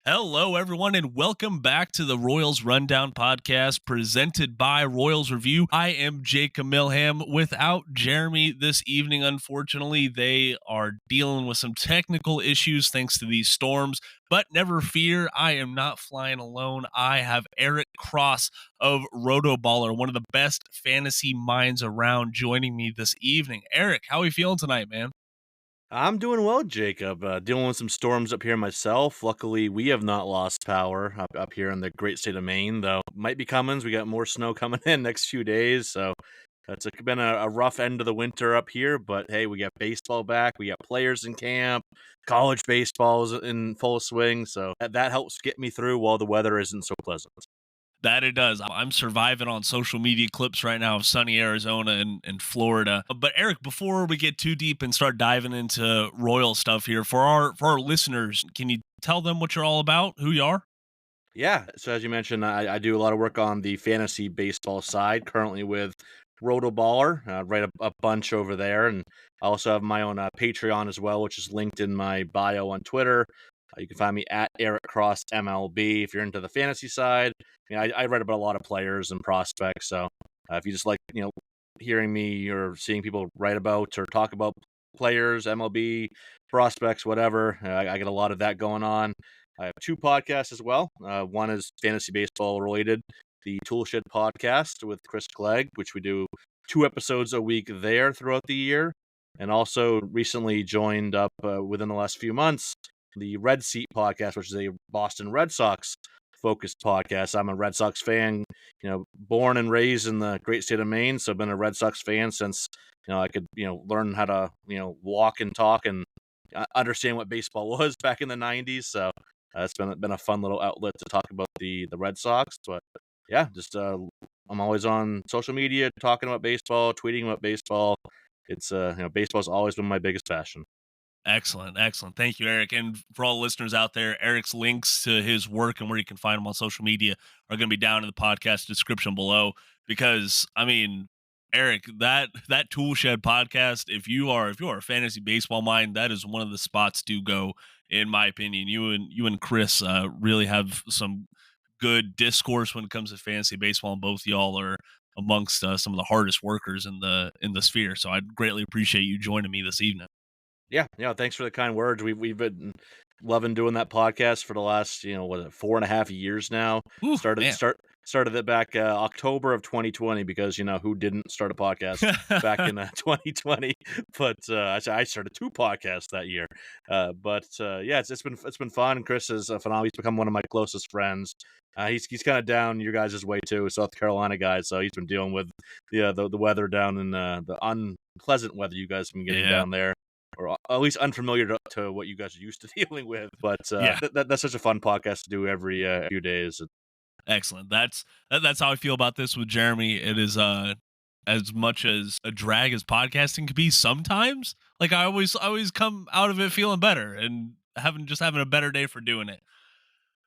Hello, everyone, and welcome back to the Royals Rundown podcast presented by Royals Review. I am Jacob Milham. Without Jeremy this evening, unfortunately, they are dealing with some technical issues thanks to these storms. But never fear, I am not flying alone. I have Eric Cross of RotoBaller, one of the best fantasy minds around, joining me this evening. Eric, how are you feeling tonight, man? I'm doing well, Jacob. Dealing with some storms up here myself. Luckily, we have not lost power up here in the great state of Maine, though. Might be coming. We got more snow coming in next few days, so been a rough end of the winter up here. But hey, we got baseball back. We got players in camp. College baseball is in full swing, so that helps get me through while the weather isn't so pleasant. That it does. I'm surviving on social media clips right now of sunny Arizona and Florida. But Eric, before we get too deep and start diving into Royal stuff here, for our listeners, can you tell them what you're all about, who you are? Yeah. So as you mentioned, I do a lot of work on the fantasy baseball side, currently with RotoBaller. Write a bunch over there, and I also have my own Patreon as well, which is linked in my bio on Twitter. You can find me at Eric Cross MLB if you're into the fantasy side. I write about a lot of players and prospects, so if you just like hearing me or seeing people write about or talk about players, MLB prospects, whatever, I get a lot of that going on. I have two podcasts as well. One is fantasy baseball related, the Toolshed podcast with Chris Clegg, which we do 2 episodes a week there throughout the year. And also recently joined up within the last few months, the Red Seat podcast, which is a Boston Red Sox focused podcast. I'm a Red Sox fan, born and raised in the great state of Maine. So I've been a Red Sox fan since, I could, learn how to, walk and talk and understand what baseball was back in the 90s. So it's been a fun little outlet to talk about the Red Sox, but yeah, just I'm always on social media talking about baseball, tweeting about baseball. It's baseball's always been my biggest passion. Excellent, excellent. Thank you, Eric. And for all the listeners out there, Eric's links to his work and where you can find him on social media are going to be down in the podcast description below. Because I mean, Eric, that Tool Shed podcast, if you are a fantasy baseball mind, that is one of the spots to go, in my opinion. You and Chris really have some good discourse when it comes to fantasy baseball, and both y'all are amongst some of the hardest workers in the sphere. So I'd greatly appreciate you joining me this evening. Yeah, thanks for the kind words. We've been loving doing that podcast for the last 4.5 years now. Ooh, Started man. start started it back October of 2020 because who didn't start a podcast back in 2020? But I started two podcasts that year. Yeah, it's been fun. Chris is phenomenal. He's become one of my closest friends. He's kind of down your guys' way too, South Carolina guy. So he's been dealing with the weather down in the unpleasant weather you guys have been getting Yeah. down there, or at least unfamiliar to what you guys are used to dealing with. But Yeah. that's such a fun podcast to do every few days. Excellent. That's how I feel about this with Jeremy. It is as much as a drag as podcasting can be sometimes. Like I always come out of it feeling better and having a better day for doing it.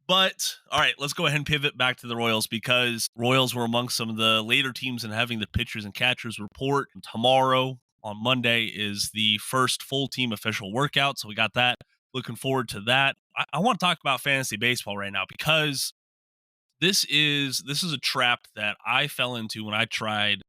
But all right, let's go ahead and pivot back to the Royals because Royals were amongst some of the later teams in having the pitchers and catchers report. Tomorrow on Monday is the first full team official workout. So we got that. Looking forward to that. I want to talk about fantasy baseball right now because this is a trap that I fell into when I tried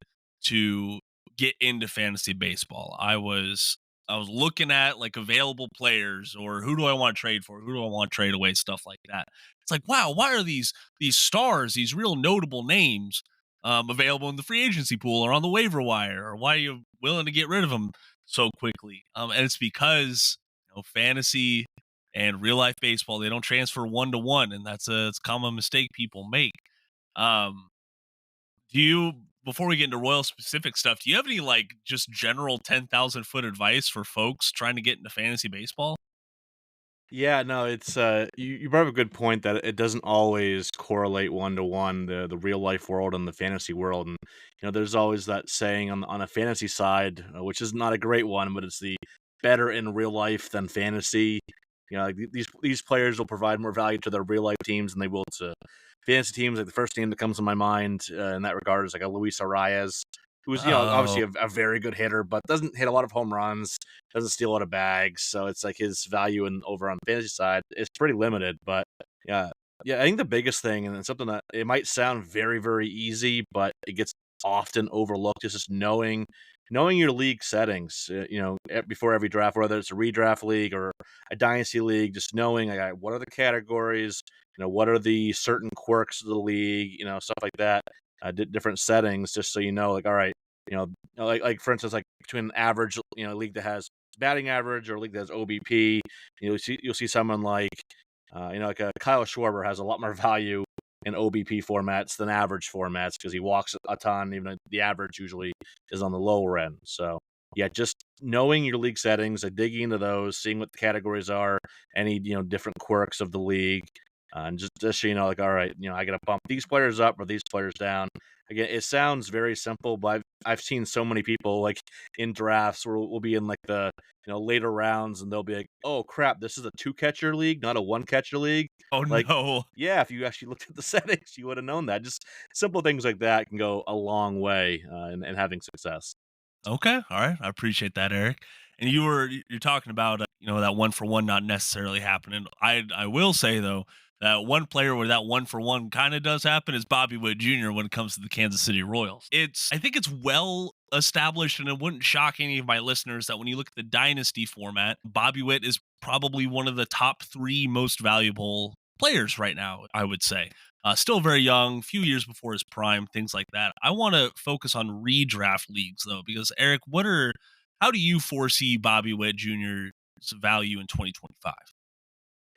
to get into fantasy baseball. I was looking at like available players or who do I want to trade for? Who do I want to trade away? Stuff like that. It's like, wow, why are these stars, these real notable names, available in the free agency pool or on the waiver wire? Or why are you willing to get rid of them so quickly? And it's because fantasy and real life baseball, they don't transfer 1-to-1, and it's a common mistake people make. Um, do you before we get into Royal specific stuff, do you have any like just general 10,000-foot advice for folks trying to get into fantasy baseball? Yeah, no, it's you brought up a good point that it doesn't always correlate 1-to-1, the real life world and the fantasy world. And there's always that saying on a fantasy side, which is not a great one, but it's the better in real life than fantasy. Like these players will provide more value to their real life teams than they will to fantasy teams. Like the first team that comes to my mind in that regard is like a Luis Arias, who's obviously Oh, a very good hitter, but doesn't hit a lot of home runs, doesn't steal a lot of bags. So it's like his value over on the fantasy side is pretty limited. But Yeah. Yeah, I think the biggest thing, and it's something that it might sound very, very easy, but it gets often overlooked, is just knowing your league settings. Before every draft, whether it's a redraft league or a dynasty league, just knowing like, all right, what are the categories, what are the certain quirks of the league, stuff like that, different settings, just so you know, like, all right, like for instance, like between an average, league that has batting average or a league that has OBP, you'll see someone like like a Kyle Schwarber has a lot more value in OBP formats than average formats because he walks a ton. Even the average usually is on the lower end. So yeah, just knowing your league settings, like digging into those, seeing what the categories are, any different quirks of the league, and just so you know, like, all right, I got to bump these players up or these players down. Again, it sounds very simple, but I've seen so many people like in drafts where we'll be in like the later rounds, and they'll be like, "Oh crap, this is a two catcher league, not a one catcher league." Oh Like, no. yeah, if you actually looked at the settings, you would have known that. Just simple things like that can go a long way in having success. Okay, all right. I appreciate that, Eric. And you're talking about that one for one not necessarily happening. I will say though that one player where that one for one kind of does happen is Bobby Witt Jr. when it comes to the Kansas City Royals. I think it's well established, and it wouldn't shock any of my listeners that when you look at the dynasty format, Bobby Witt is probably one of the top three most valuable players right now, I would say. Still very young, few years before his prime, things like that. I want to focus on redraft leagues though, because Eric, how do you foresee Bobby Witt Jr.'s value in 2025?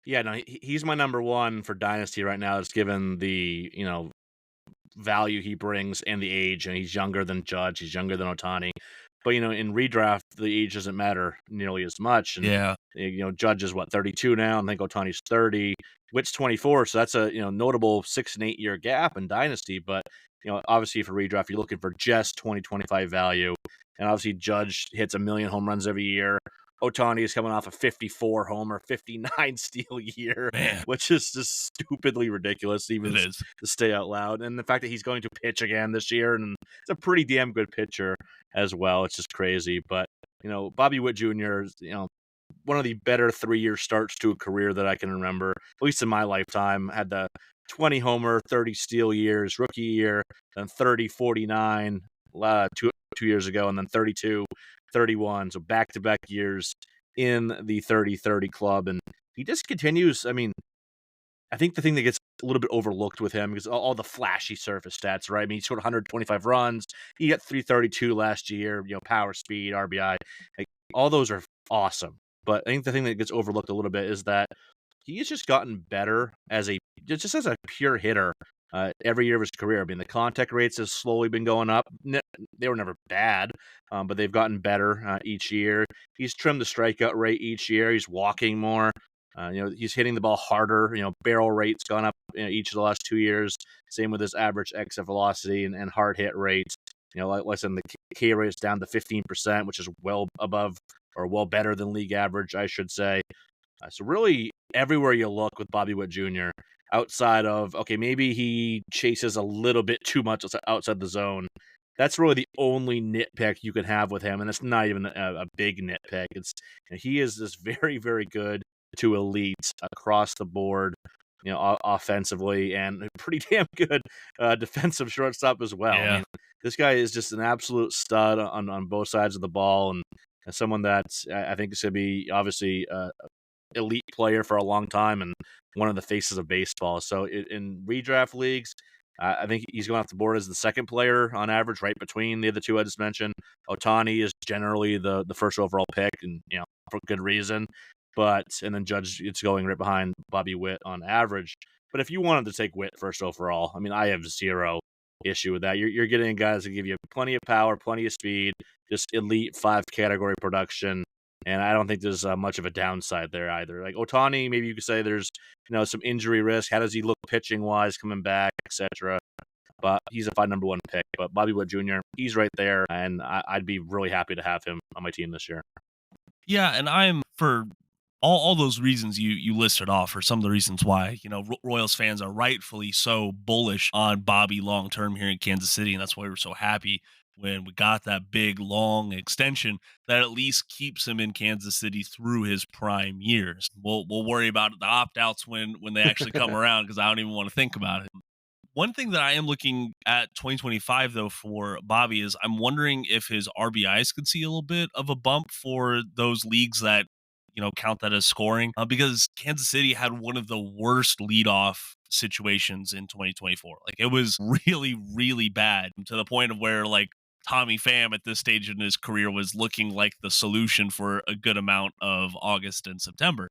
Yeah, no, he's my number one for dynasty right now. It's given the value he brings and the age, and he's younger than Judge, he's younger than Otani. But in redraft, the age doesn't matter nearly as much. And Yeah, Judge is what, 32 now, and I think Otani's 30. Witt's 24, so that's a notable 6 and 8 year gap in dynasty. But obviously for redraft, you're looking for just 2025 value, and obviously Judge hits a million home runs every year. Otani is coming off a 54 homer, 59 steal year, man, which is just stupidly ridiculous, even it is. to stay out loud. And the fact that he's going to pitch again this year, and it's a pretty damn good pitcher as well. It's just crazy. But, Bobby Witt Jr. is, one of the better 3 year starts to a career that I can remember, at least in my lifetime. Had the 20 homer, 30 steal years, rookie year, then 30, 49, 2 years ago, and then 32, 31. So back to back years in the 30-30 club. And he just continues. I mean, I think the thing that gets a little bit overlooked with him is all the flashy surface stats, right? I mean, he scored 125 runs. He got 332 last year, power, speed, RBI. Like, all those are awesome. But I think the thing that gets overlooked a little bit is that he's just gotten better just as a pure hitter every year of his career. I mean, the contact rates has slowly been going up. They were never bad, but they've gotten better each year. He's trimmed the strikeout rate each year. He's walking more. He's hitting the ball harder. Barrel rate's gone up each of the last 2 years. Same with his average exit velocity and hard hit rate. Like I said, the K rate is down to 15%, which is well above or well better than league average, I should say. So really, everywhere you look with Bobby Witt Jr., outside of, okay, maybe he chases a little bit too much outside the zone. That's really the only nitpick you can have with him, and it's not even a big nitpick. He is just very, very good to elite across the board, offensively, and pretty damn good defensive shortstop as well. I Yeah, mean, this guy is just an absolute stud on both sides of the ball, and someone that I think is going to be obviously elite player for a long time and one of the faces of baseball. So in redraft leagues, I think he's going off the board as the second player on average, right between the other two I just mentioned. Otani is generally the first overall pick, and for good reason. And then Judge, it's going right behind Bobby Witt on average. But if you wanted to take Witt first overall, I mean, I have zero issue with that. You're getting guys that give you plenty of power, plenty of speed, just elite 5 category production. And I don't think there's much of a downside there either. Like Otani, maybe you could say there's some injury risk. How does he look pitching wise, coming back, etc. But he's a fine number one pick. But Bobby Witt Jr., he's right there, and I'd be really happy to have him on my team this year. yeah, and I'm for all those reasons you listed off are some of the reasons why Royals fans are rightfully so bullish on Bobby long term here in Kansas City, and that's why we're so happy when we got that big long extension that at least keeps him in Kansas City through his prime years. We'll worry about the opt outs when they actually come around because I don't even want to think about it. One thing that I am looking at 2025 though for Bobby is I'm wondering if his RBIs could see a little bit of a bump for those leagues that count that as scoring because Kansas City had one of the worst leadoff situations in 2024. Like it was really really bad to the point of where like Tommy Pham at this stage in his career was looking like the solution for a good amount of August and September.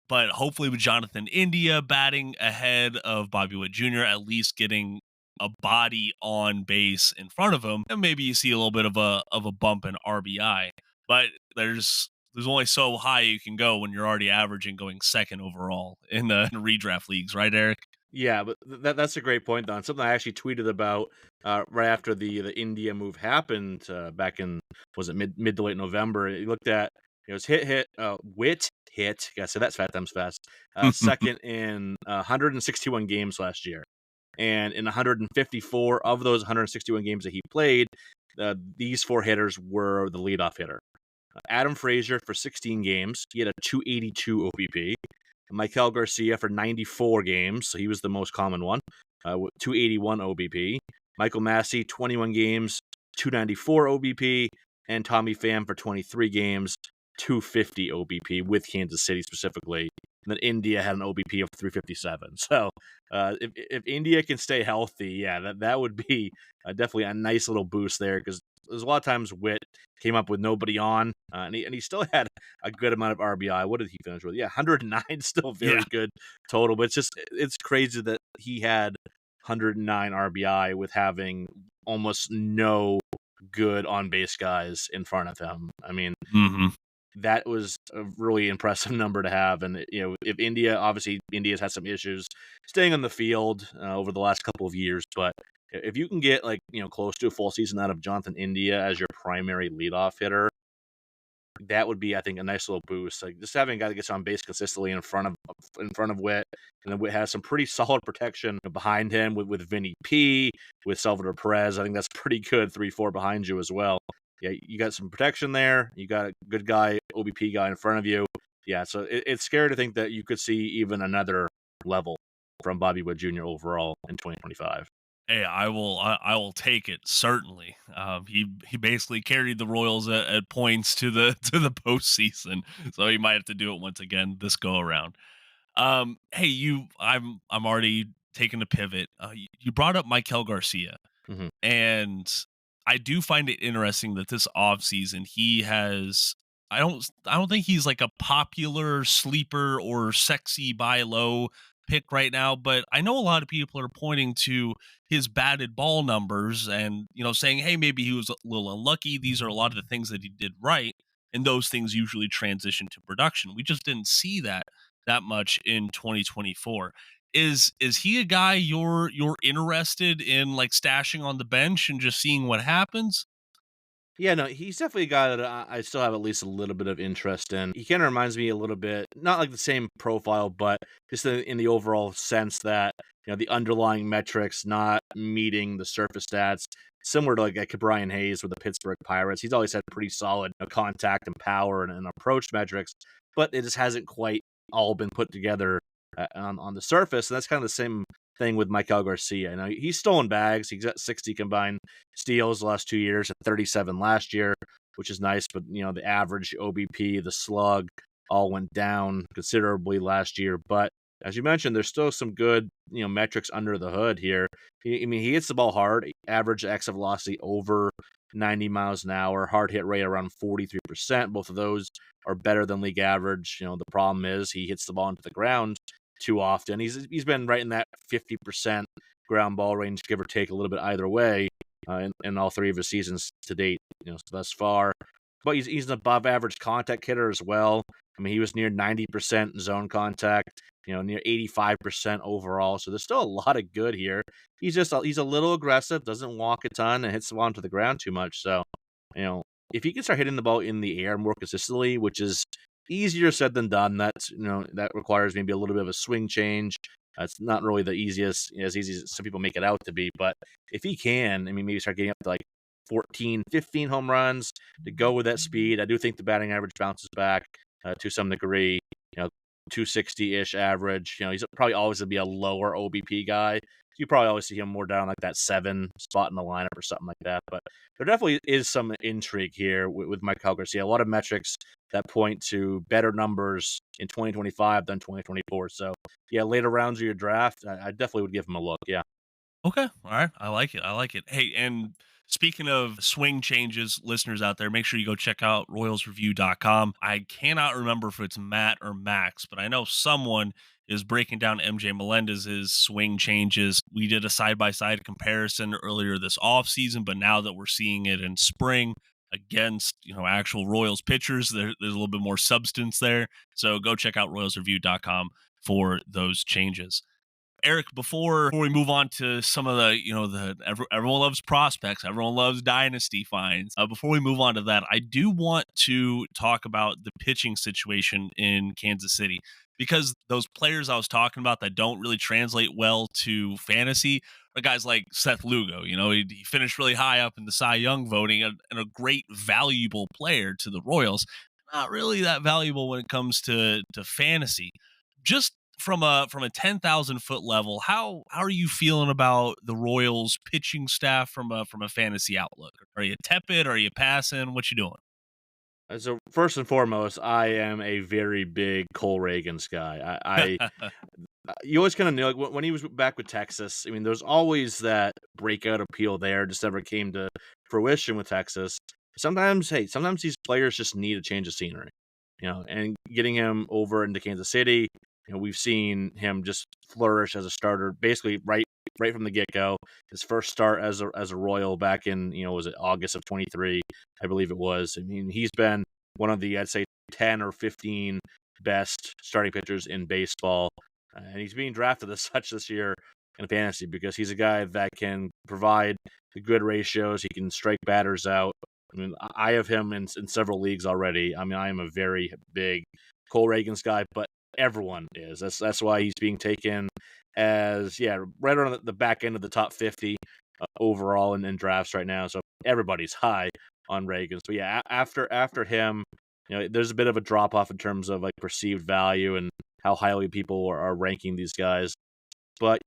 But hopefully, with Jonathan India batting ahead of Bobby Witt Jr., at least getting a body on base in front of him, and maybe you see a little bit of a bump in RBI. But there's only so high you can go when you're already averaging going second overall in the redraft leagues, right, Eric? Yeah, but that's a great point, Don. Something I actually tweeted about right after the India move happened back in was it mid to late November. You looked at it was Witt hit. Gotta say that's fat times fast. Second in 161 games last year, and in 154 of those 161 games that he played, these four hitters were the leadoff hitter. Adam Frazier for 16 games, he had a 282 OBP. Maikel Garcia for 94 games, so he was the most common one, with 281 OBP. Michael Massey, 21 games, 294 OBP. And Tommy Pham for 23 games, 250 OBP with Kansas City specifically. And then India had an OBP of 357. So if India can stay healthy, yeah, that would be definitely a nice little boost there because there's a lot of times Witt came up with nobody on, and he still had a good amount of RBI. What did he finish with? Yeah, 109, still very Yeah. good total. But it's crazy that he had 109 RBI with having almost no good on base guys in front of him. I mean, hmm that was a really impressive number to have. And if India's had some issues staying on the field over the last couple of years, but if you can get close to a full season out of Jonathan India as your primary leadoff hitter, that would be, I think, a nice little boost. Like just having a guy that gets on base consistently in front of Witt, and then Witt has some pretty solid protection behind him with Vinny P, with Salvador Perez. I think that's pretty good 3-4 behind you as well. Yeah, you got some protection there. You got a good guy, OBP guy in front of you. Yeah, so it's scary to think that you could see even another level from Bobby Witt Jr. overall in 2025. Hey, I will take it certainly. He basically carried the Royals at points to the to the postseason, so he might have to do it once again this go around. Hey, I'm already taking a pivot. You brought up Maikel Garcia, hmm and I do find it interesting that this offseason he has. I don't think he's like a popular sleeper or sexy buy low pick right now, but I know a lot of people are pointing to his batted ball numbers and saying, hey, maybe he was a little unlucky. These are a lot of the things that he did right, and those things usually transition to production. We just didn't see that much in 2024. Is he a guy you're interested in like stashing on the bench and just seeing what happens? Yeah, no, he's definitely a guy that I still have at least a little bit of interest in. He kind of reminds me a little bit, not like the same profile, but just in the overall sense that the underlying metrics not meeting the surface stats, similar to like Brian Hayes with the Pittsburgh Pirates. He's always had pretty solid contact and power and approach metrics, but it just hasn't quite all been put together on the surface. And that's kind of the same thing with Maikel Garcia. He's stolen bags. He's got 60 combined steals the last 2 years and 37 last year, which is nice. But the average OBP, the slug, all went down considerably last year. But as you mentioned, there's still some good metrics under the hood here. He hits the ball hard. Average exit velocity over 90 miles an hour. Hard hit rate around 43%. Both of those are better than league average. The problem is he hits the ball into the ground too often. He's been right in that 50% ground ball range, give or take a little bit either way, in all three of his seasons to date, thus far. But he's an above average contact hitter as well. I mean, he was near 90% zone contact, near 85% overall. So there's still a lot of good here. He's a little aggressive, doesn't walk a ton, and hits the ball into the ground too much. So, if he can start hitting the ball in the air more consistently, which is easier said than done, that requires maybe a little bit of a swing change. It's not really the easiest, as easy as some people make it out to be. But if he can, maybe start getting up to like 14, 15 home runs to go with that speed. I do think the batting average bounces back to some degree. 260-ish average. He's probably always going to be a lower OBP guy. You probably always see him more down like that 7 spot in the lineup or something like that. But there definitely is some intrigue here with Maikel Garcia. A lot of metrics that point to better numbers in 2025 than 2024. So, yeah, later rounds of your draft, I definitely would give him a look. Yeah. Okay. All right. I like it. I like it. Hey, and speaking of swing changes, listeners out there, make sure you go check out royalsreview.com. I cannot remember if it's Matt or Max, but I know someone is breaking down MJ Melendez's swing changes. We did a side-by-side comparison earlier this offseason, but now that we're seeing it in spring against, actual Royals pitchers, there's a little bit more substance there. So go check out royalsreview.com for those changes. Eric, before we move on to some of everyone loves prospects, everyone loves dynasty finds. Before we move on to that, I do want to talk about the pitching situation in Kansas City, because those players I was talking about that don't really translate well to fantasy are guys like Seth Lugo. He finished really high up in the Cy Young voting and a great valuable player to the Royals. Not really that valuable when it comes to fantasy. Just from a 10,000-foot level, how are you feeling about the Royals pitching staff from a fantasy outlook? Are you tepid? Are you passing? What you doing? So first and foremost, I am a very big Cole Ragans guy. You always kind of knew, like, when he was back with Texas. I mean, there's always that breakout appeal there. Just never came to fruition with Texas. Sometimes these players just need a change of scenery, and getting him over into Kansas City, we've seen him just flourish as a starter, basically right from the get go. His first start as a Royal back in, was it August of 23, I believe it was. I mean, he's been one of the, I'd say, 10 or 15 best starting pitchers in baseball. And he's being drafted as such this year in fantasy because he's a guy that can provide the good ratios. He can strike batters out. I mean, I have him in several leagues already. I mean, I am a very big Cole Ragans guy, but everyone is. That's why he's being taken as, right around the back end of the top 50 overall in drafts right now. So everybody's high on Ragans. But yeah, after him, there's a bit of a drop off in terms of like perceived value and how highly people are ranking these guys. But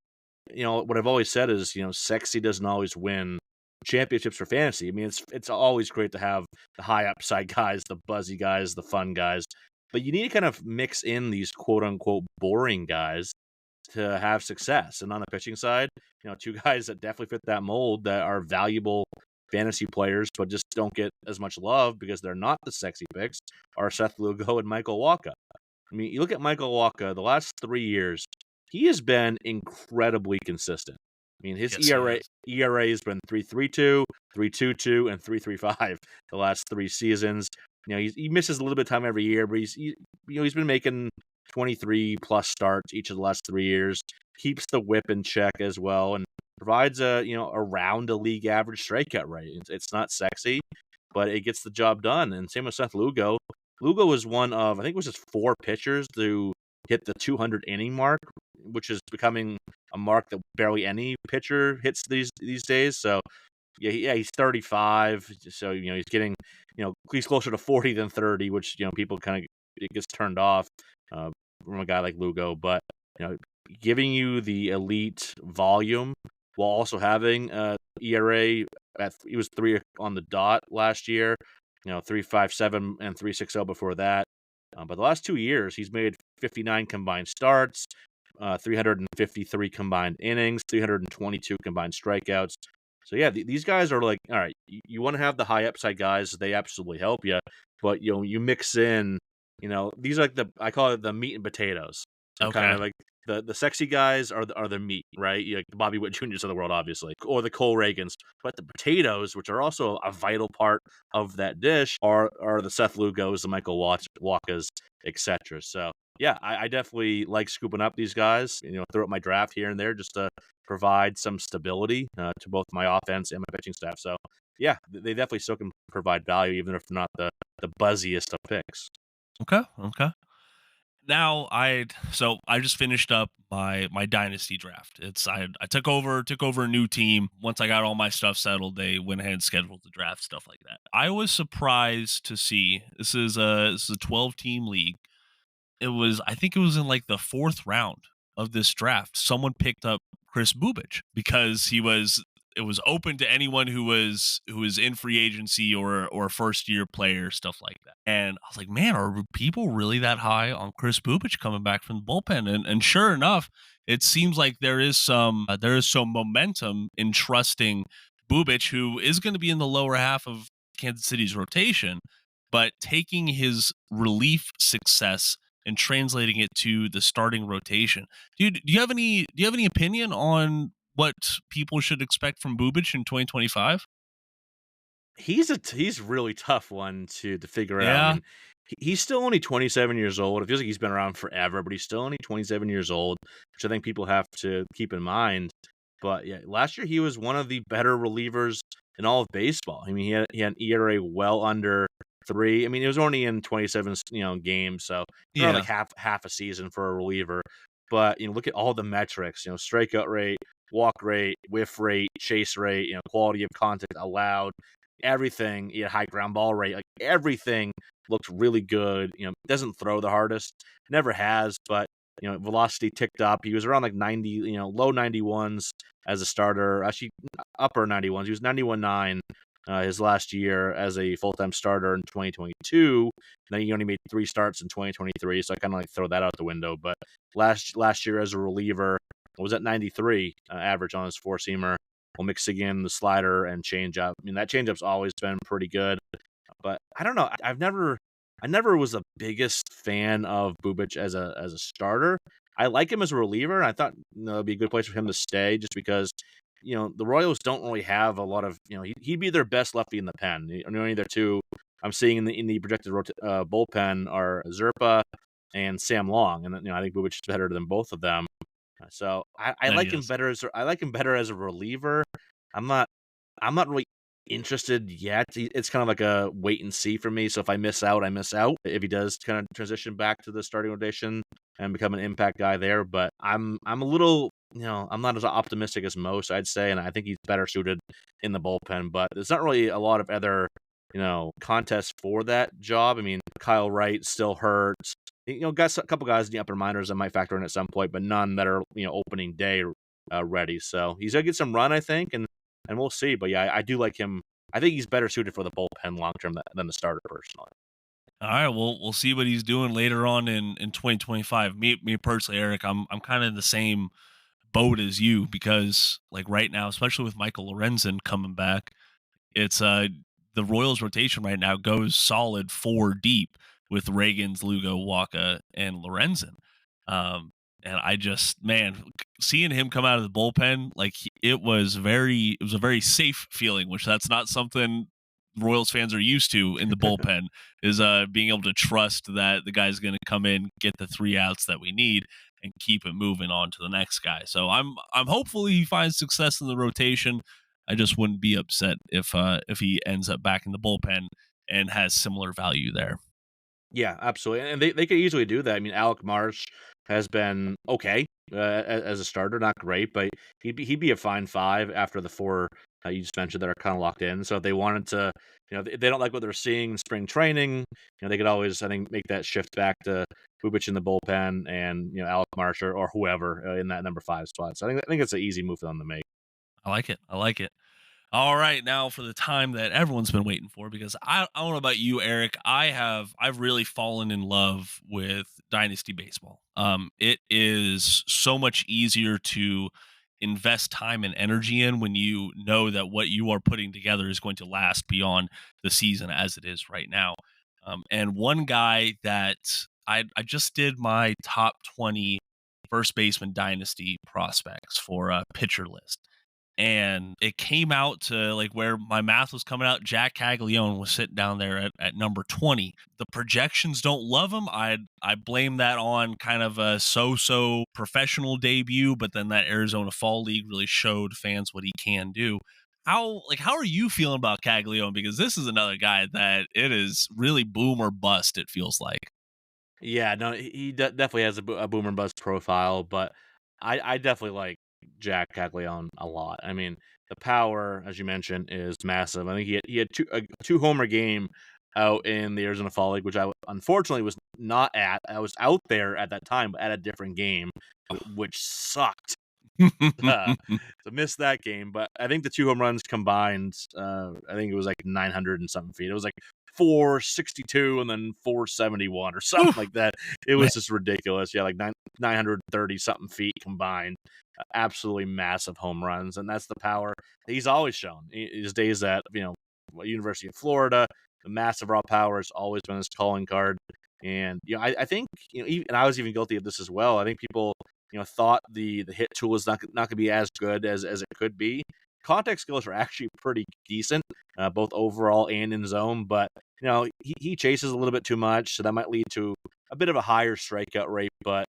what I've always said is, sexy doesn't always win championships for fantasy. I mean, it's always great to have the high upside guys, the buzzy guys, the fun guys, but you need to kind of mix in these quote unquote boring guys to have success. And on the pitching side, two guys that definitely fit that mold that are valuable fantasy players, but just don't get as much love because they're not the sexy picks, are Seth Lugo and Maikel Garcia. I mean, you look at Maikel Garcia, the last 3 years, he has been incredibly consistent. I mean, his ERA has been 3.32, 3.22, and 3.35 the last 3 seasons. He misses a little bit of time every year, but he's been making 23 plus starts each of the last 3 years. Keeps the whip in check as well, and provides around a league average strikeout rate. It's not sexy, but it gets the job done. And same with Seth Lugo. Lugo was one of, I think it was just 4 pitchers to hit the 200 inning mark, which is becoming a mark that barely any pitcher hits these days. So yeah, he's 35. So, he's getting, he's closer to 40 than 30, which, people kind of, it gets turned off from a guy like Lugo. But, giving you the elite volume while also having ERA he was 3 on the dot last year, 3.57 and 3.60 before that. But the last 2 years, he's made 59 combined starts, 353 combined innings, 322 combined strikeouts. So yeah, these guys are like, all right, you want to have the high upside guys; they absolutely help you. But you mix in, these are like I call it the meat and potatoes. So kind of like the sexy guys are the meat, right? Like the Bobby Witt Juniors of the world, obviously, or the Cole Ragans. But the potatoes, which are also a vital part of that dish, are the Seth Lugos, the Maikel Garcias, etc. So yeah, I definitely like scooping up these guys. Throughout my draft here and there, just to provide some stability to both my offense and my pitching staff. So yeah, they definitely still can provide value, even if they're not the buzziest of picks. Okay. Now I just finished up my dynasty draft. I took over a new team. Once I got all my stuff settled, they went ahead and scheduled the draft, stuff like that. I was surprised to see this is a 12 team league. I think it was in like the fourth round of this draft. Someone picked up Kris Bubic because it was open to anyone who was in free agency or a first year player, stuff like that. And I was like, man, are people really that high on Kris Bubic coming back from the bullpen? And sure enough, it seems like there is some momentum in trusting Bubic, who is going to be in the lower half of Kansas City's rotation, but taking his relief success and translating it to the starting rotation. Dude, do you have any opinion on what people should expect from Bubic in 2025? He's a really tough one to figure out. I Yeah. mean, he's still only 27 years old. It feels like he's been around forever, but he's still only 27 years old, which I think people have to keep in mind. But yeah, last year he was one of the better relievers in all of baseball. I mean, he had an ERA well under 3. I mean, it was only in 27 games, so around like Yeah. half a season for a reliever. But look at all the metrics. Strikeout rate, walk rate, whiff rate, chase rate. Quality of contact allowed, everything, high ground ball rate, like everything looked really good. Doesn't throw the hardest, never has, but velocity ticked up. He was around like 90, low 91s as a starter, actually upper 91s. He was 91.9 his last year as a full time starter in 2022. Then he only made 3 starts in 2023, so I kind of like throw that out the window. But last year as a reliever was at 93 average on his four seamer. We'll mix again the slider and changeup. I mean, that changeup's always been pretty good, but I don't know. I never was the biggest fan of Bubic as a starter. I like him as a reliever. I thought it'd be a good place for him to stay, just because the Royals don't really have a lot of he'd be their best lefty in the pen. Only their two I'm seeing in the projected bullpen are Zerpa and Sam Long, and I think Bubic is better than both of them. So I Yeah, he like him is. better as a reliever. I'm not I'm not really interested yet. It's kind of like a wait and see for me. So if I miss out, I miss out. If he does kind of transition back to the starting rotation and become an impact guy there, but I'm a little I'm not as optimistic as most, I'd say, and I think he's better suited in the bullpen. But there's not really a lot of other contests for that job. I mean, Kyle Wright still hurt. Got a couple guys in the upper minors that might factor in at some point, but none that are opening day ready. So he's gonna get some run, I think, and we'll see. But yeah, I do like him. I think he's better suited for the bullpen long term than the starter, personally. All right, well, we'll see what he's doing later on in 2025. Me personally, Eric, I'm kind of in the same boat as you because like right now, especially with Michael Lorenzen coming back, it's the Royals rotation right now goes solid 4 deep with Ragans, Lugo, Waka, and Lorenzen. And I just, man, seeing him come out of the bullpen, like it was a very safe feeling, which that's not something Royals fans are used to in the bullpen, is being able to trust that the guy's going to come in, get the 3 outs that we need, and keep it moving on to the next guy. So I'm hopefully he finds success in the rotation. I just wouldn't be upset if he ends up back in the bullpen and has similar value there. Yeah, absolutely, and they could easily do that. I mean, Alec Marsh has been okay as a starter, not great, but he'd be a fine 5 after the 4 you just mentioned that are kind of locked in. So if they wanted to, they don't like what they're seeing in spring training, they could always, I think, make that shift back to Bubic in the bullpen and Alec Marsh or whoever in that number 5 spot. So I think it's an easy move for them to make. I like it. I like it. All right, now for the time that everyone's been waiting for, because I don't know about you, Eric. I've really fallen in love with Dynasty Baseball. It is so much easier to invest time and energy in when you know that what you are putting together is going to last beyond the season as it is right now. And one guy that I just did my top 20 first baseman dynasty prospects for a pitcher list, and it came out to like where my math was coming out. Jack Caglione was sitting down there at number 20. The projections don't love him. I blame that on kind of a so-so professional debut, but then that Arizona Fall League really showed fans what he can do. How are you feeling about Caglione? Because this is another guy that it is really boom or bust, it feels like. Yeah, no, he definitely has a boomer bust profile, but I definitely like Jack Caglione a lot. I mean, the power, as you mentioned, is massive. I think he had a 2-homer game out in the Arizona Fall League, which I unfortunately was not at. I was out there at that time, but at a different game, which sucked. To miss that game, but I think the 2 home runs combined, I think it was like 900 and something feet. It was like 462 and then 471 or something Oof, like that. It man. was just ridiculous. Yeah, like 930 something feet combined. Absolutely massive home runs, and that's the power that he's always shown. His days at University of Florida, the massive raw power has always been his calling card. And I think and I was even guilty of this as well. I think people thought the hit tool is not gonna be as good as it could be. Contact skills are actually pretty decent, both overall and in zone, but he chases a little bit too much, so that might lead to a bit of a higher strikeout rate. But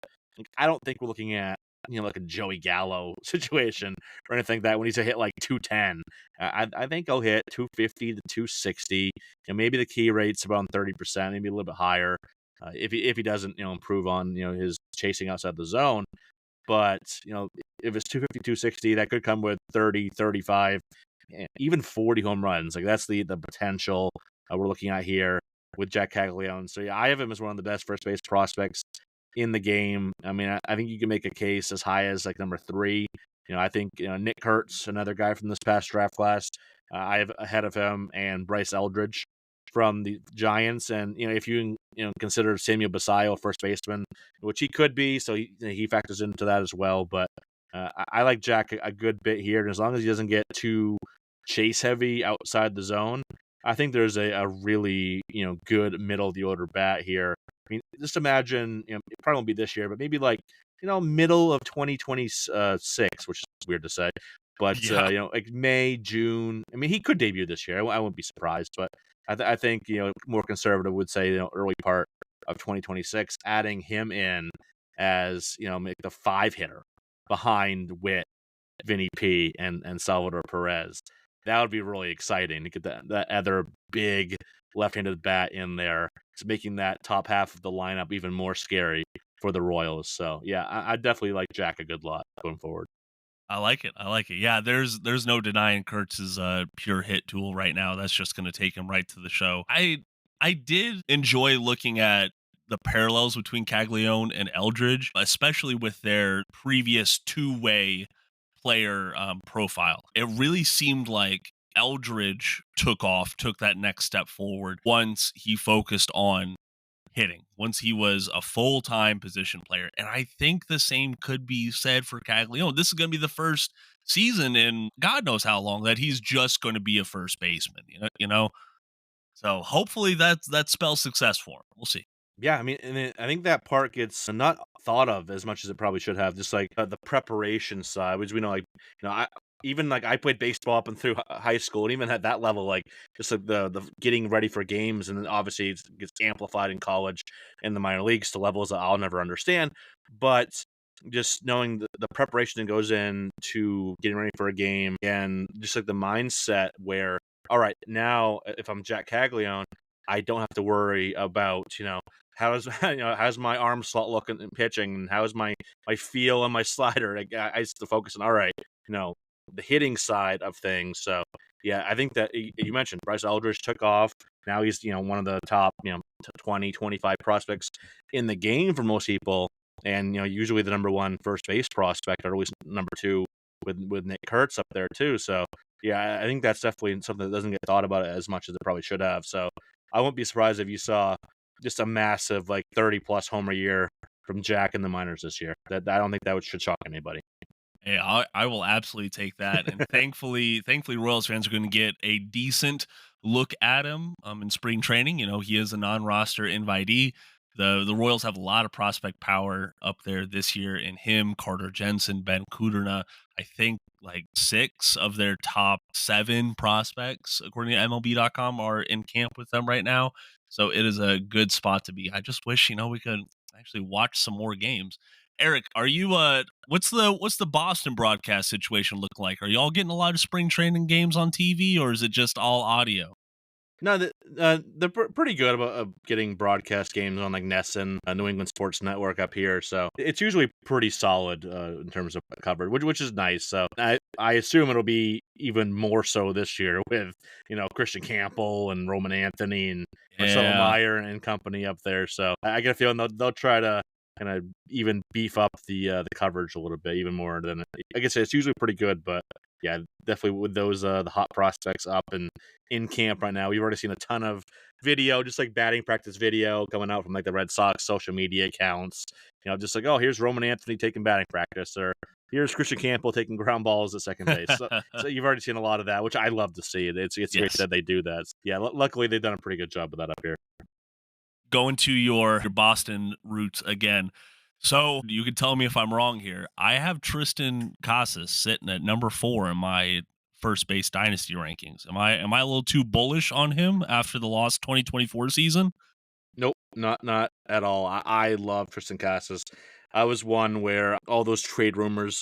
I don't think we're looking at like a Joey Gallo situation or anything like that when he's a hit like 210. I think he'll hit 250 to 260, and maybe the key rate's around 30%, maybe a little bit higher. If he doesn't improve on his chasing outside the zone. But, if it's 250, 260, that could come with 30, 35, even 40 home runs. Like, that's the potential we're looking at here with Jack Caglione. So, yeah, I have him as one of the best first base prospects in the game. I mean, I think you can make a case as high as, like, number 3. I think, Nick Kurtz, another guy from this past draft class, I have ahead of him, and Bryce Eldridge from the Giants. And, if you consider Samuel Basallo first baseman, which he could be, so he factors into that as well. But I like Jack a good bit here, and as long as he doesn't get too chase heavy outside the zone, I think there's a really good middle of the order bat here. I mean, just imagine, it probably won't be this year, but maybe like middle of 2026, which is weird to say, but Yeah. like May, June. I mean, he could debut this year. I wouldn't be surprised, but I think more conservative would say early part of 2026, adding him in as make the 5 hitter behind Witt, Vinny P, and Salvador Perez. That would be really exciting to get that other big left-handed bat in there. It's making that top half of the lineup even more scary for the Royals. So yeah, I definitely like Jack a good lot going forward. I like it. I like it. Yeah, there's no denying Kurtz's pure hit tool right now. That's just going to take him right to the show. I did enjoy looking at the parallels between Caglione and Eldridge, especially with their previous two-way player profile. It really seemed like Eldridge took that next step forward once he focused on hitting, once he was a full-time position player. And I think the same could be said for Caglione. This is going to be the first season in God knows how long that he's just going to be a first baseman, So hopefully that spells success for him. We'll see. Yeah, I mean, and I think that part gets not thought of as much as it probably should have. Just like the preparation side, which we know, like I even like I played baseball up and through high school, and even at that level, like just like the getting ready for games, and then obviously it gets amplified in college and the minor leagues to levels that I'll never understand. But just knowing the preparation that goes into getting ready for a game, and just like the mindset where, all right, now if I'm Jack Caglione, I don't have to worry about how's how's my arm slot looking in pitching, and how's my feel on my slider. I used to focus on, all right, the hitting side of things. So yeah, I think that you mentioned Bryce Eldridge took off. Now he's one of the top 20, 25 prospects in the game for most people, and usually the number 1 first base prospect, or at least number 2 with Nick Kurtz up there too. So yeah, I think that's definitely something that doesn't get thought about as much as it probably should have. So I wouldn't be surprised if you saw just a massive, like, 30 plus homer year from Jack in the minors this year. That I don't think that should shock anybody. Hey, I will absolutely take that, and thankfully, Royals fans are going to get a decent look at him in spring training. He is a non-roster invitee. The Royals have a lot of prospect power up there this year in him, Carter Jensen, Ben Kudrna. I think like 6 of their top 7 prospects, according to MLB.com, are in camp with them right now. So it is a good spot to be. I just wish we could actually watch some more games. Eric, are you what's the Boston broadcast situation look like? Are y'all getting a lot of spring training games on TV, or is it just all audio? No, they're pretty good about getting broadcast games on like NESN, New England Sports Network up here. So it's usually pretty solid in terms of coverage, which is nice. So I assume it'll be even more so this year with Christian Campbell and Roman Anthony and Marcelo Yeah. Meyer and company up there. So I get a feeling they'll try to kind of even beef up the coverage a little bit even more than like I guess it's usually pretty good, but yeah, definitely with those the hot prospects up and in camp right now. We've already seen a ton of video, just like batting practice video coming out from like the Red Sox social media accounts. Just like, oh, here's Roman Anthony taking batting practice, or here's Christian Campbell taking ground balls at second base. So you've already seen a lot of that, which I love to see. It's great Yes. that they do that. Yeah, luckily they've done a pretty good job of that up here. Going to your Boston roots again. So you can tell me if I'm wrong here. I have Tristan Casas sitting at number 4 in my first base dynasty rankings. Am I a little too bullish on him after the lost 2024 season? Nope, not at all. I love Tristan Casas. I was one where all those trade rumors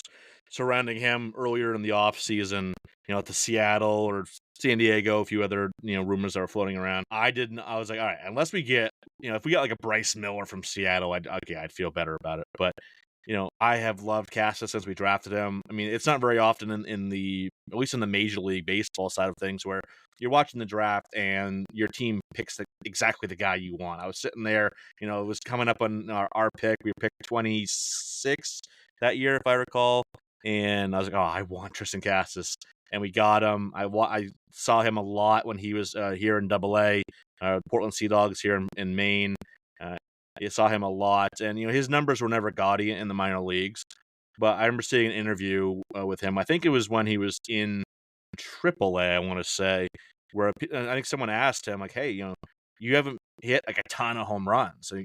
surrounding him earlier in the offseason, to Seattle or San Diego, a few other, rumors that were floating around. I was like, all right, unless we get, if we got like a Bryce Miller from Seattle, I'd feel better about it. But, I have loved Casas since we drafted him. I mean, it's not very often in the, at least in the Major League Baseball side of things, where you're watching the draft and your team picks exactly the guy you want. I was sitting there, it was coming up on our pick. We picked 26 that year, if I recall. And I was like, oh, I want Tristan Casas. And we got him. I saw him a lot when he was here in AA, Portland Sea Dogs here in Maine. I saw him a lot. And, his numbers were never gaudy in the minor leagues. But I remember seeing an interview with him. I think it was when he was in AAA, I want to say, where I think someone asked him, like, hey, you haven't hit like a ton of home runs. So,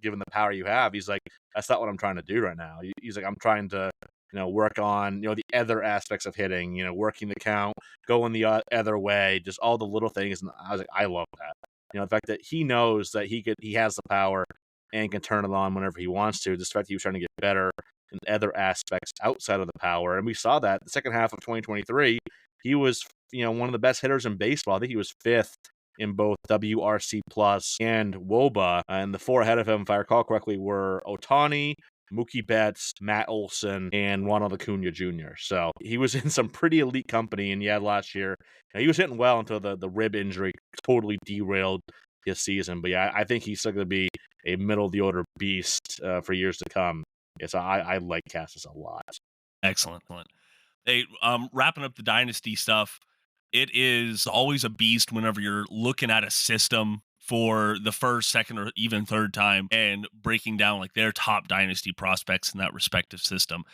given the power you have, he's like, that's not what I'm trying to do right now. He's like, I'm trying to, work on, the other aspects of hitting, working the count, going the other way, just all the little things. And I was like, I love that. The fact that he knows that he has the power and can turn it on whenever he wants to. Just the fact that he was trying to get better in other aspects outside of the power. And we saw that the second half of 2023, he was, one of the best hitters in baseball. I think he was 5th in both WRC plus and WOBA. And the 4 ahead of him, if I recall correctly, were Otani, Mookie Betts, Matt Olson, and Ronald Acuna Jr. So he was in some pretty elite company. And yeah, last year, he was hitting well until the rib injury totally derailed his season. But yeah, I think he's still going to be a middle of the order beast for years to come. Yes, I like Casas a lot. Excellent. Hey, wrapping up the dynasty stuff, it is always a beast whenever you're looking at a system for the first, second, or even third time and breaking down like their top dynasty prospects in that respective system.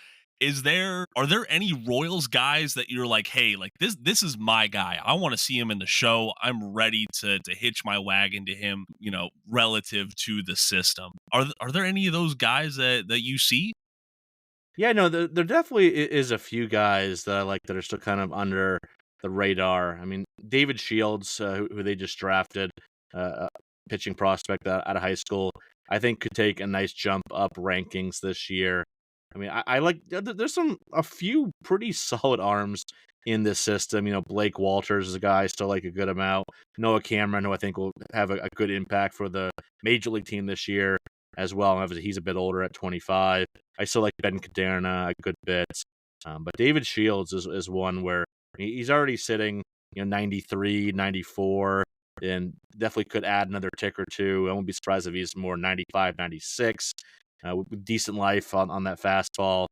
Are there any Royals guys that you're like, hey, like this is my guy. I want to see him in the show. I'm ready to hitch my wagon to him, relative to the system. Are there any of those guys that you see? Yeah, no, there definitely is a few guys that I like that are still kind of under the radar. I mean, David Shields, who they just drafted, pitching prospect out of high school, I think could take a nice jump up rankings this year. I mean, I like there's a few pretty solid arms in this system. Blake Walters is a guy I still like a good amount. Noah Cameron, who I think will have a good impact for the major league team this year as well. Obviously, he's a bit older at 25. I still like Ben Caderna a good bit. But David Shields is one where he's already sitting, 93, 94, and definitely could add another tick or two. I won't be surprised if he's more 95, 96, with decent life on that fastball.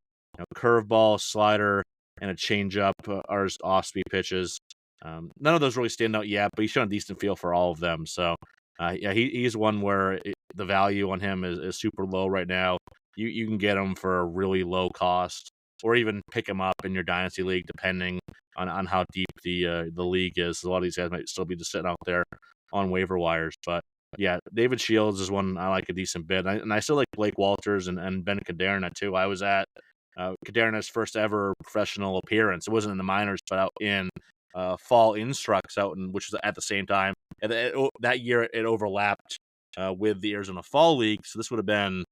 Curveball, slider, and a changeup are his off-speed pitches. None of those really stand out yet, but he's shown a decent feel for all of them. So, yeah, he's one where the value on him is super low right now. You can get him for a really low cost, or even pick him up in your dynasty league, depending on how deep the league is. A lot of these guys might still be just sitting out there on waiver wires, but yeah, David Shields is one I like a decent bit, and I still like Blake Walters and Ben Caderna too. I was at Caderna's first ever professional appearance. It wasn't in the minors, but out in fall instructs which was at the same time. And that year it overlapped with the Arizona Fall League, so this would have been,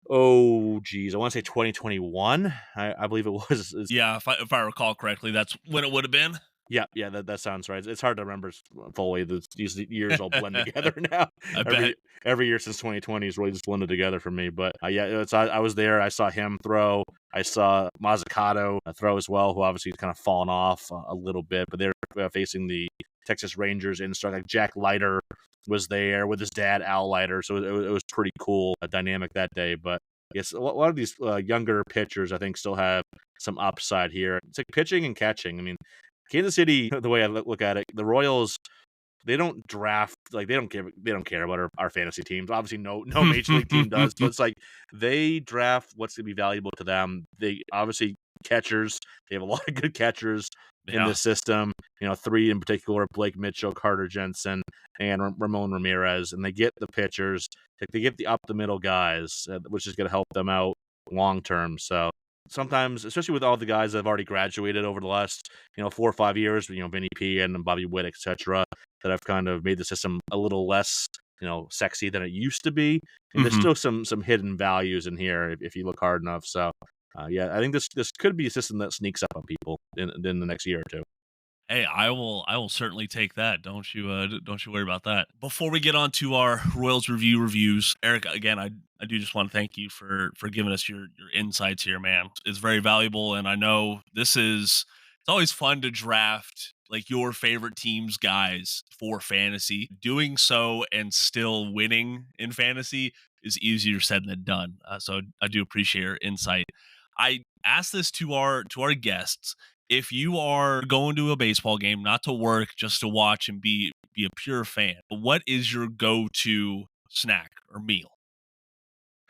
oh geez, I want to say 2021. I believe it was. Yeah, if I recall correctly, that's when it would have been. Yeah, that sounds right. It's hard to remember fully. These years all blend together now. I bet. Every every year since 2020 is really just blended together for me. But yeah, I was there. I saw him throw. I saw Mazzucato throw as well, who obviously kind of fallen off a little bit. But they're facing the Texas Rangers in start. Like Jack Leiter was there with his dad, Al Leiter. So it was pretty cool dynamic that day. But yes, a lot of these younger pitchers I think still have some upside here. It's like pitching and catching. I mean, Kansas City, the way I look at it, the Royals, they don't draft like they don't care about our fantasy teams. Obviously, no major league team does, but it's like they draft what's gonna be valuable to them. They obviously catchers. They have a lot of good catchers in Yeah. this system. You know, three in particular: Blake Mitchell, Carter Jensen, and Ramon Ramirez. And they get the pitchers. Like they get the up the middle guys, which is going to help them out long term. So sometimes, especially with all the guys that have already graduated over the last 4 or 5 years, Vinny P and Bobby Witt, etc., that have kind of made the system a little less sexy than it used to be. And there's Mhm. still some hidden values in here if you look hard enough. So yeah, I think this could be a system that sneaks up on people in the next year or two. Hey, I will certainly take that. Don't you worry about that. Before we get on to our Royals reviews, Eric, again, I do just want to thank you for giving us your insights here, man. It's very valuable, and I know it's always fun to draft like your favorite team's guys for fantasy. Doing so and still winning in fantasy is easier said than done. So I do appreciate your insight. I asked this to our guests. If you are going to a baseball game, not to work, just to watch and be a pure fan, what is your go-to snack or meal?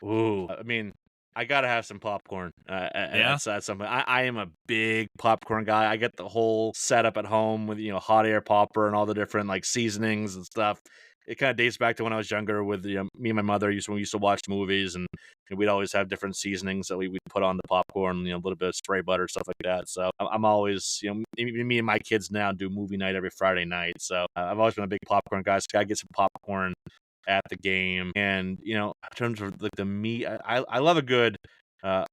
Ooh, I mean, I gotta have some popcorn Yeah, at some point. I am a big popcorn guy. I get the whole setup at home with hot air popper and all the different like seasonings and stuff. It kind of dates back to when I was younger with me and my mother we used to watch movies and we'd always have different seasonings that we'd put on the popcorn, a little bit of spray butter, stuff like that. So I'm always, me and my kids now do movie night every Friday night. So I've always been a big popcorn guy. So I get some popcorn at the game. And in terms of like the meat, I love uh,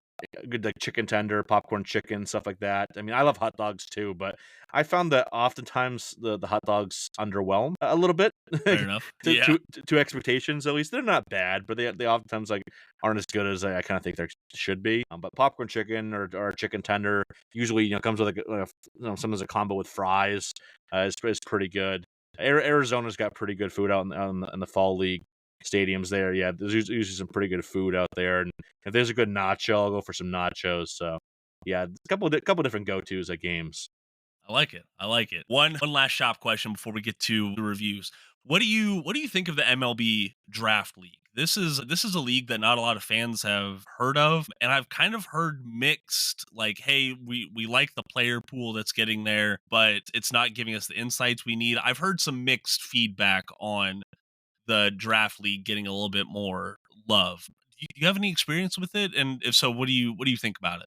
a good like chicken tender, popcorn chicken, stuff like that. I mean, I love hot dogs too, but I found that oftentimes the hot dogs underwhelm a little bit fair enough. to, Yeah, to to expectations. At least they're not bad, but they oftentimes like aren't as good as I kind of think they should be. But popcorn chicken or chicken tender usually comes with sometimes a combo with fries is pretty good. Arizona's got pretty good food out in the fall league stadiums there. Yeah, there's usually some pretty good food out there, and if there's a good nacho, I'll go for some nachos. So yeah, couple different go tos at games. I like it. I like it. One last shop question before we get to the reviews. What do you think of the MLB draft league? This is a league that not a lot of fans have heard of, and I've kind of heard mixed like, hey, we like the player pool that's getting there, but it's not giving us the insights we need. I've heard some mixed feedback on the draft league getting a little bit more love. Do you have any experience with it? And if so, what do you think about it?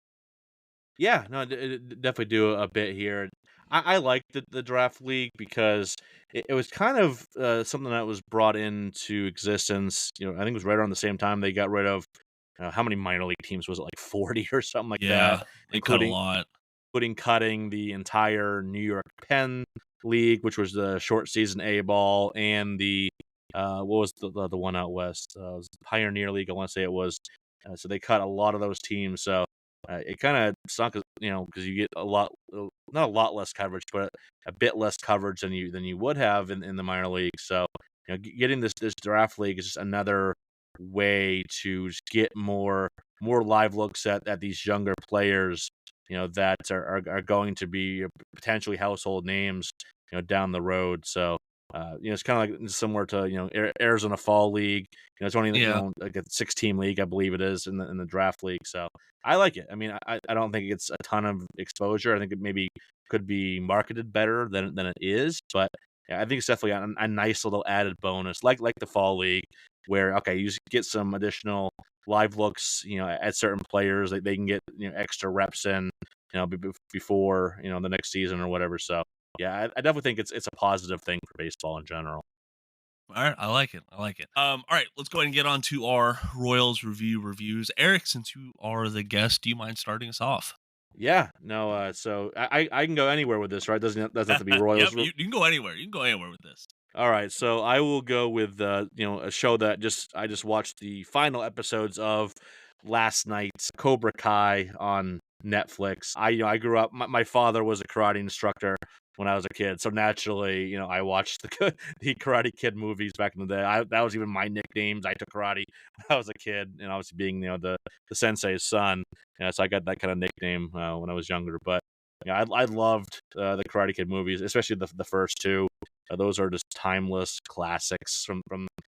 Yeah, no, definitely do a bit here. I like the draft league because it was kind of something that was brought into existence. I think it was right around the same time they got rid of how many minor league teams was it, like 40 or something like that, Yeah, they cut a including lot. cutting the entire New York Penn League, which was the short season A ball, and the what was the one out west? It was the Pioneer League. I want to say it was. So they cut a lot of those teams. So it kind of sunk, because you get not a lot less coverage, but a bit less coverage than you would have in the minor league. So getting this draft league is just another way to just get more live looks at these younger players that are going to be potentially household names, down the road. So, it's kind of like similar to Arizona Fall League. It's only Yeah. like a 6 team league, I believe it is in the draft league. So I like it. I mean, I don't think it's a ton of exposure. I think it maybe could be marketed better than it is, but yeah, I think it's definitely a nice little added bonus, like the fall league, where okay, you just get some additional live looks, at certain players. They can get extra reps in, before the next season or whatever. So yeah, I definitely think it's a positive thing for baseball in general. All right, I like it. I like it. All right, let's go ahead and get on to our Royals reviews. Eric, since you are the guest, do you mind starting us off? Yeah, no, so I can go anywhere with this, right? Doesn't have to be Yep, Royals. you can go anywhere. You can go anywhere with this. All right, so I will go with a show that I just watched the final episodes of last night's Cobra Kai on Netflix. I grew up. My father was a karate instructor when I was a kid, so naturally, I watched the Karate Kid movies back in the day. That was even my nicknames. I took karate when I was a kid, and obviously being the sensei's son, so I got that kind of nickname when I was younger. But yeah, I loved the Karate Kid movies, especially the first two. Those are just timeless classics from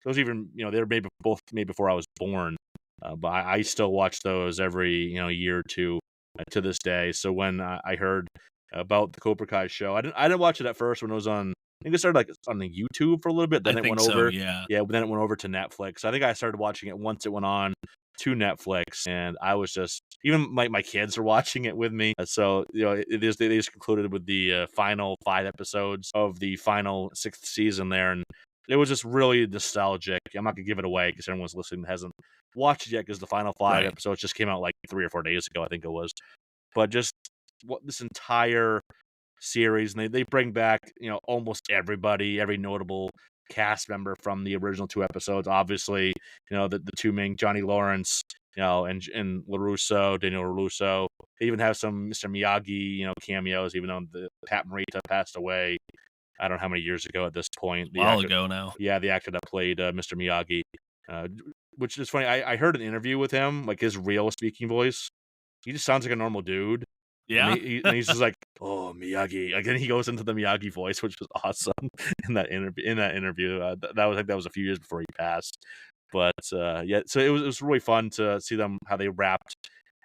those. Even they were both made before I was born, but I still watch those every year or two to this day. So when I heard about the Cobra Kai show, I didn't watch it at first when it was on. I think it started like on the YouTube for a little bit. I Then it think went so, over, yeah. yeah. But then it went over to Netflix. I think I started watching it once it went on to Netflix, and I was just even my kids are watching it with me. So they just concluded with the final 5 episodes of the final sixth season there, and it was just really nostalgic. I'm not gonna give it away because everyone's listening that hasn't watched it yet because the final five Right. episodes just came out like 3 or 4 days ago, I think it was. But just what this entire series, and they bring back almost everybody, every notable cast member from the original 2 episodes. Obviously, the two main Johnny Lawrence, and LaRusso, Daniel LaRusso. They even have some Mr. Miyagi, cameos, even though the Pat Morita passed away. I don't know how many years ago at this point. A while ago now. Yeah, the actor that played Mr. Miyagi, uh, which is funny. I heard an interview with him, like his real speaking voice. He just sounds like a normal dude. And Yeah? he's just like, "Oh, Miyagi." Like, then he goes into the Miyagi voice, which was awesome in that interview. That was a few years before he passed. But, yeah, so it was really fun to see them how they wrapped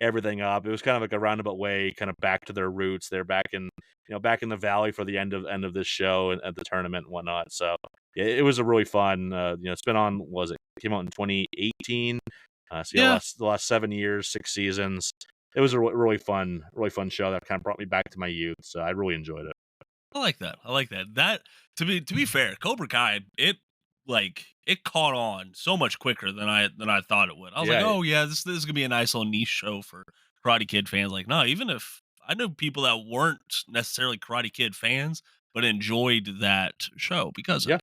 everything up. It was kind of like a roundabout way, kind of back to their roots. They're back in the valley for the end of this show and at the tournament and whatnot. So, yeah, it was a really fun, it's been on was it came out in 2018. So yeah, Yeah. the last 7 years, 6 seasons. It was a really fun show that kind of brought me back to my youth, so I really enjoyed it. I like that. I like that. That to be fair, Cobra Kai, it caught on so much quicker than I thought it would. I was like, Yeah, oh yeah, this is gonna be a nice little niche show for Karate Kid fans. Like, no, even if I know people that weren't necessarily Karate Kid fans, but enjoyed that show because of yeah, it.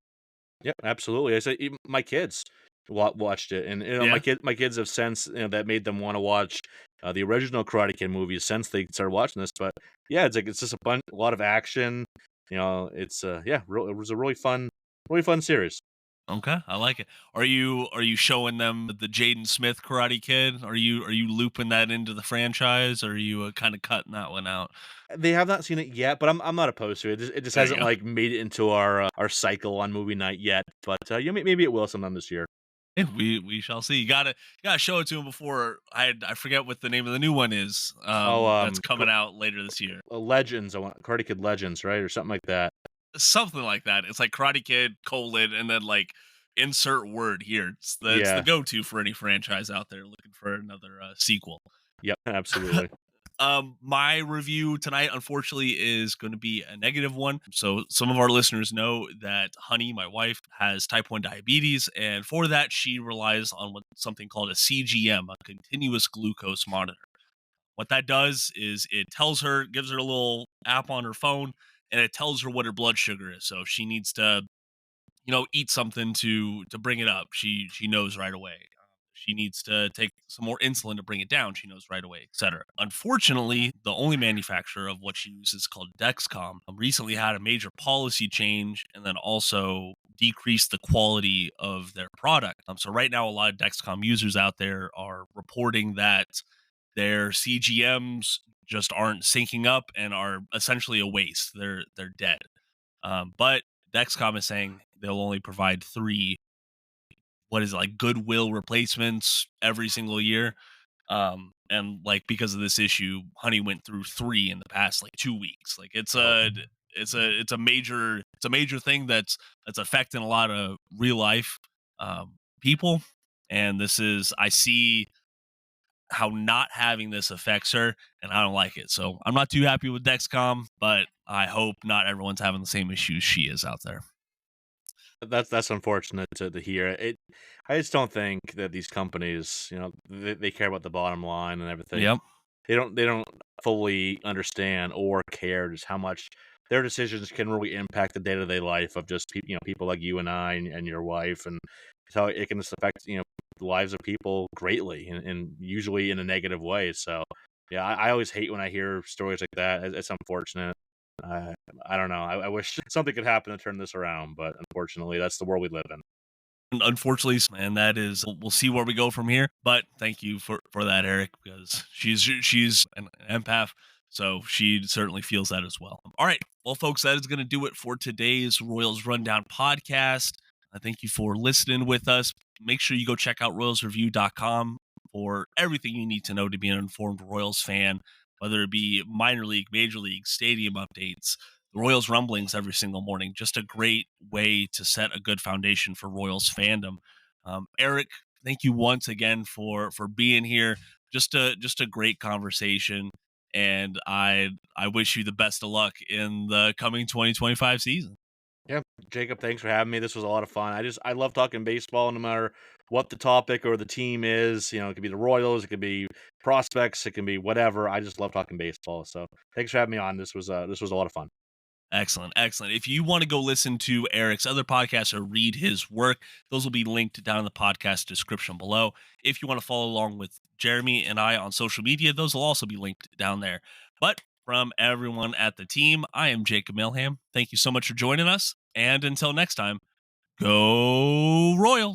yeah, absolutely. I said even my kids watched it, and Yeah. my kids have since that made them want to watch the original Karate Kid movies since they started watching this. But yeah, it's just a lot of action. It's yeah, it was a really fun series. Okay, I like it. Are you showing them the Jaden Smith Karate Kid? Are you looping that into the franchise? Or are you kind of cutting that one out? They have not seen it yet, but I'm not opposed to it. It just There you hasn't go. like made it into our cycle on movie night yet. But maybe it will sometime this year. And we shall see. You gotta show it to him before I forget what the name of the new one is. Oh, That's coming out later this year. Legends. I want Karate Kid Legends, right, or something like that. Something like that. It's like Karate Kid colon and then like insert word here. It's the Yeah. go to for any franchise out there looking for another sequel. Yep. Absolutely. My review tonight, unfortunately, is going to be a negative one. So, some of our listeners know that Honey, my wife, has type 1 diabetes, and for that, she relies on something called a CGM, a continuous glucose monitor. What that does is it tells her, gives her a little app on her phone, and it tells her what her blood sugar is. So, if she needs to eat something to bring it up, she knows right away. She needs to take some more insulin to bring it down, she knows right away, etc. Unfortunately, the only manufacturer of what she uses is called Dexcom recently had a major policy change and then also decreased the quality of their product. So right now a lot of Dexcom users out there are reporting that their CGMs just aren't syncing up and are essentially a waste. They're dead. But Dexcom is saying they'll only provide three, what is it, like goodwill replacements every single year. And like because of this issue, Honey went through three in the past like 2 weeks. Like Oh, it's a major thing that's affecting a lot of real life people. And this is I see how not having this affects her, and I don't like it. So I'm not too happy with Dexcom, but I hope not everyone's having the same issues she is out there. that's unfortunate to hear. I just don't think that these companies, they care about the bottom line and everything. Yep. They don't. fully understand or care just how much their decisions can really impact the day-to-day life of just people like you and I and your wife, and how it can just affect the lives of people greatly, and usually in a negative way. So yeah, I always hate when I hear stories like that. It's unfortunate. uh, I don't know. I wish something could happen to turn this around, but unfortunately that's the world we live in. Unfortunately, and that is, we'll see where we go from here. But thank you for that, Eric, because she's an empath, so she certainly feels that as well. All right, well, folks, that is going to do it for today's Royals Rundown podcast. I thank you for listening with us. Make sure you go check out royalsreview.com for everything you need to know to be an informed Royals fan, whether it be minor league, major league, stadium updates, the Royals rumblings every single morning. Just a great way to set a good foundation for Royals fandom. Eric, thank you once again for being here. Just a great conversation, and I wish you the best of luck in the coming 2025 season. Yeah, Jacob, thanks for having me. This was a lot of fun. I love talking baseball, no matter what the topic or the team is. It could be the Royals, it could be prospects, it can be whatever. I just love talking baseball. So thanks for having me on. This was a lot of fun. Excellent, excellent. If you want to go listen to Eric's other podcasts or read his work, those will be linked down in the podcast description below. If you want to follow along with Jeremy and I on social media, those will also be linked down there. But from everyone at the team, I am Jacob Milham. Thank you so much for joining us. And until next time, go Royals.